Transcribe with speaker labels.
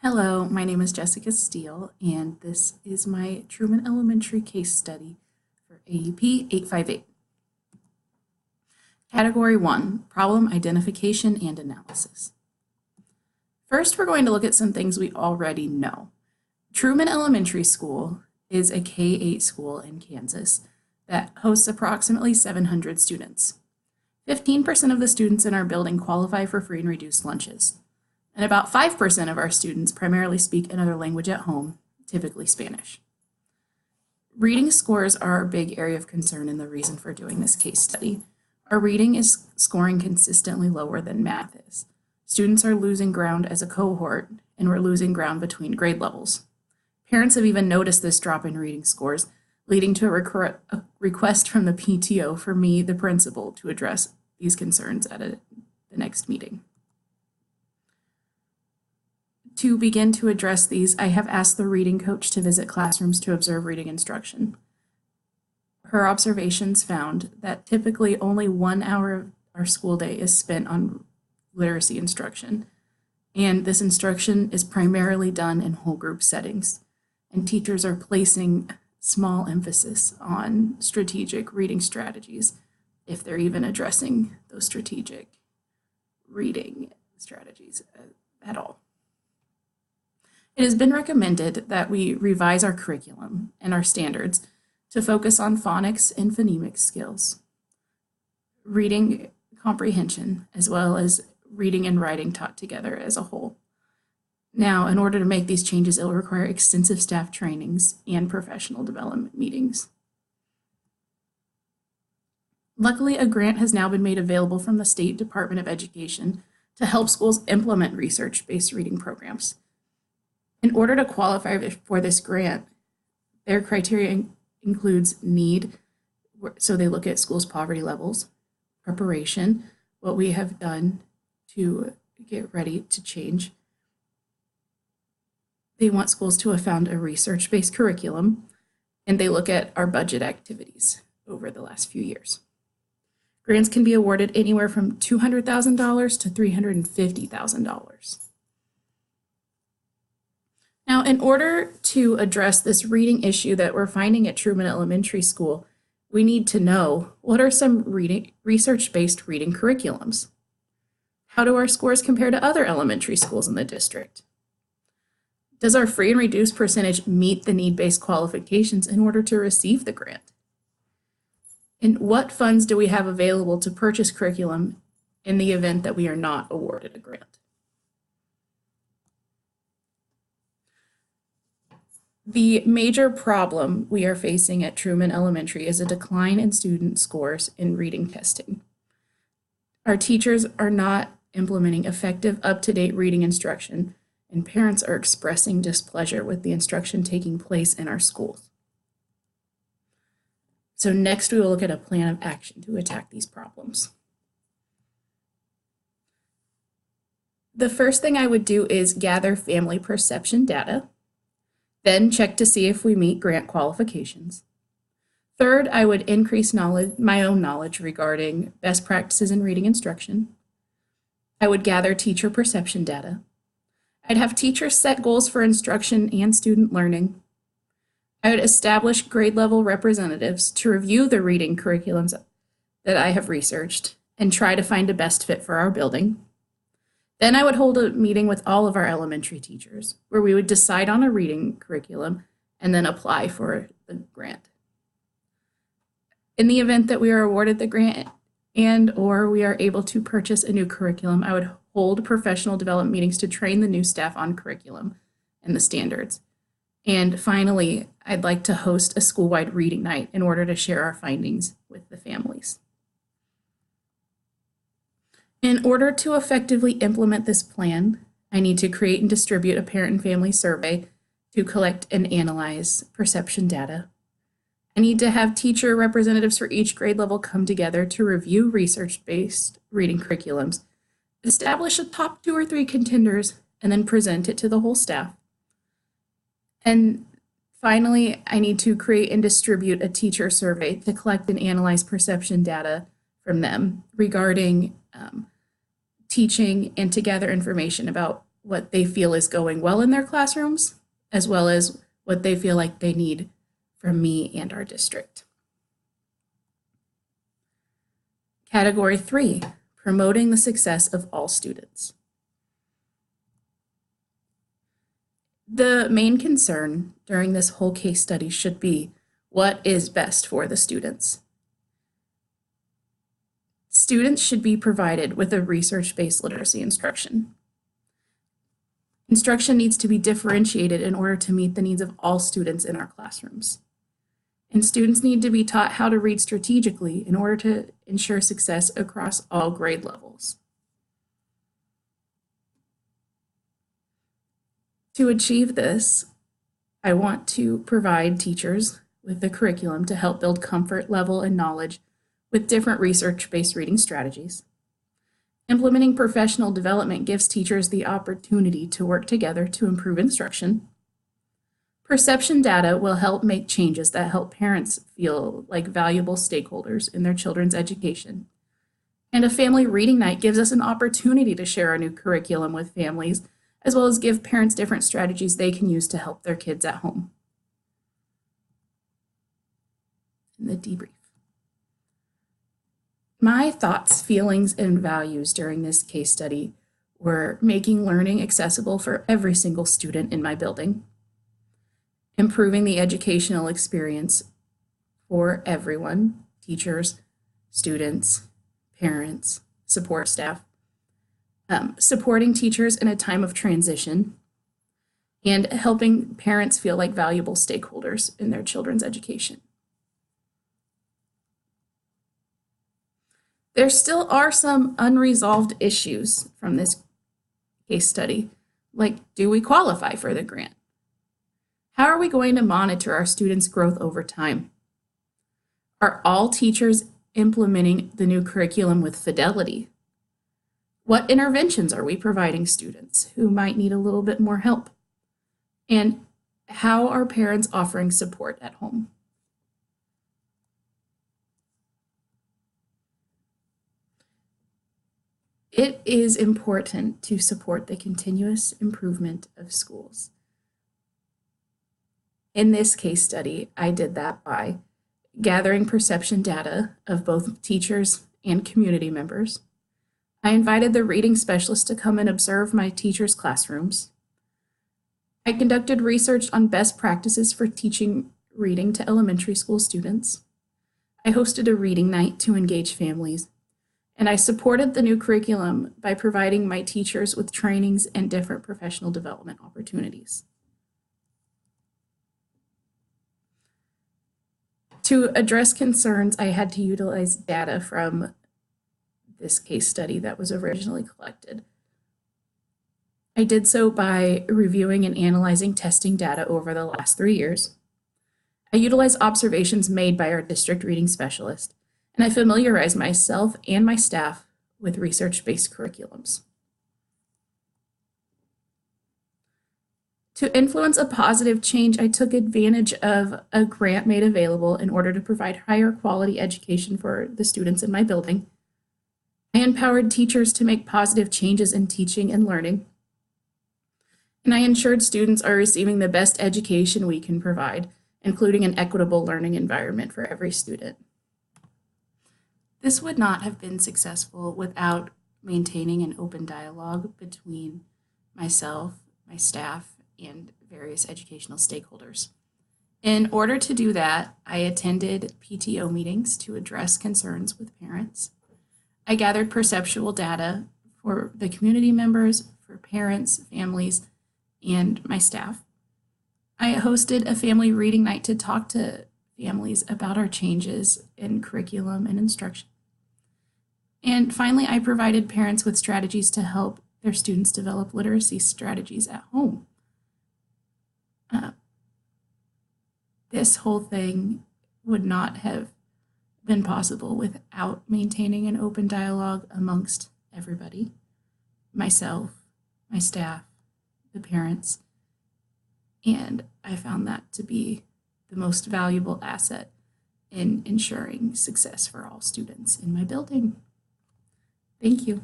Speaker 1: Hello, my name is Jessica Steele, and this is my Truman Elementary case study for AEP 858. Category 1, Problem Identification and Analysis. First, we're going to look at some things we already know. Truman Elementary School is a K-8 school in Kansas that hosts approximately 700 students. 15% of the students in our building qualify for free and reduced lunches. And about 5% of our students primarily speak another language at home, typically Spanish. Reading scores are a big area of concern and the reason for doing this case study. Our reading is scoring consistently lower than math is. Students are losing ground as a cohort, and we're losing ground between grade levels. Parents have even noticed this drop in reading scores, leading to a request from the PTO for me, the principal, to address these concerns at the next meeting. To begin to address these, I have asked the reading coach to visit classrooms to observe reading instruction. Her observations found that typically only 1 hour of our school day is spent on literacy instruction, and this instruction is primarily done in whole group settings, and teachers are placing small emphasis on strategic reading strategies, if they're even addressing those strategic reading strategies at all. It has been recommended that we revise our curriculum and our standards to focus on phonics and phonemic skills, reading comprehension, as well as reading and writing taught together as a whole. Now, in order to make these changes, it will require extensive staff trainings and professional development meetings. Luckily, a grant has now been made available from the State Department of Education to help schools implement research-based reading programs. In order to qualify for this grant, their criteria includes need, so they look at schools' poverty levels, preparation, what we have done to get ready to change. They want schools to have found a research-based curriculum, and they look at our budget activities over the last few years. Grants can be awarded anywhere from $200,000 to $350,000. Now, in order to address this reading issue that we're finding at Truman Elementary School, we need to know what are some research-based reading curriculums? How do our scores compare to other elementary schools in the district? Does our free and reduced percentage meet the need-based qualifications in order to receive the grant? And what funds do we have available to purchase curriculum in the event that we are not awarded a grant? The major problem we are facing at Truman Elementary is a decline in student scores in reading testing. Our teachers are not implementing effective, up-to-date reading instruction, and parents are expressing displeasure with the instruction taking place in our schools. So next, we will look at a plan of action to attack these problems. The first thing I would do is gather family perception data. Then check to see if we meet grant qualifications. Third, I would increase my own knowledge regarding best practices in reading instruction. I would gather teacher perception data. I'd have teachers set goals for instruction and student learning. I would establish grade level representatives to review the reading curriculums that I have researched and try to find a best fit for our building. Then I would hold a meeting with all of our elementary teachers where we would decide on a reading curriculum and then apply for the grant. In the event that we are awarded the grant or we are able to purchase a new curriculum, I would hold professional development meetings to train the new staff on curriculum and the standards. And finally, I'd like to host a school-wide reading night in order to share our findings with the families. In order to effectively implement this plan, I need to create and distribute a parent and family survey to collect and analyze perception data. I need to have teacher representatives for each grade level come together to review research-based reading curriculums, establish a top 2 or 3 contenders, and then present it to the whole staff. And finally, I need to create and distribute a teacher survey to collect and analyze perception data from them regarding teaching and to gather information about what they feel is going well in their classrooms, as well as what they feel like they need from me and our district. Category 3, promoting the success of all students. The main concern during this whole case study should be what is best for the students. Students should be provided with a research-based literacy instruction. Instruction needs to be differentiated in order to meet the needs of all students in our classrooms. And students need to be taught how to read strategically in order to ensure success across all grade levels. To achieve this, I want to provide teachers with the curriculum to help build comfort level and knowledge with different research-based reading strategies. Implementing professional development gives teachers the opportunity to work together to improve instruction. Perception data will help make changes that help parents feel like valuable stakeholders in their children's education. And a family reading night gives us an opportunity to share our new curriculum with families, as well as give parents different strategies they can use to help their kids at home. And the debrief. My thoughts, feelings, and values during this case study were making learning accessible for every single student in my building, improving the educational experience for everyone, teachers, students, parents, support staff, supporting teachers in a time of transition, and helping parents feel like valuable stakeholders in their children's education. There still are some unresolved issues from this case study, like, do we qualify for the grant? How are we going to monitor our students' growth over time? Are all teachers implementing the new curriculum with fidelity? What interventions are we providing students who might need a little bit more help? And how are parents offering support at home? It is important to support the continuous improvement of schools. In this case study, I did that by gathering perception data of both teachers and community members. I invited the reading specialist to come and observe my teachers' classrooms. I conducted research on best practices for teaching reading to elementary school students. I hosted a reading night to engage families. And I supported the new curriculum by providing my teachers with trainings and different professional development opportunities. To address concerns, I had to utilize data from this case study that was originally collected. I did so by reviewing and analyzing testing data over the last 3 years. I utilized observations made by our district reading specialist, and I familiarized myself and my staff with research-based curriculums. To influence a positive change, I took advantage of a grant made available in order to provide higher quality education for the students in my building. I empowered teachers to make positive changes in teaching and learning. And I ensured students are receiving the best education we can provide, including an equitable learning environment for every student. This would not have been successful without maintaining an open dialogue between myself, my staff, and various educational stakeholders. In order to do that, I attended PTO meetings to address concerns with parents. I gathered perceptual data for the community members, for parents, families, and my staff. I hosted a family reading night to talk to families about our changes in curriculum and instruction. And finally, I provided parents with strategies to help their students develop literacy strategies at home. This whole thing would not have been possible without maintaining an open dialogue amongst everybody, myself, my staff, the parents, and I found that to be the most valuable asset in ensuring success for all students in my building. Thank you.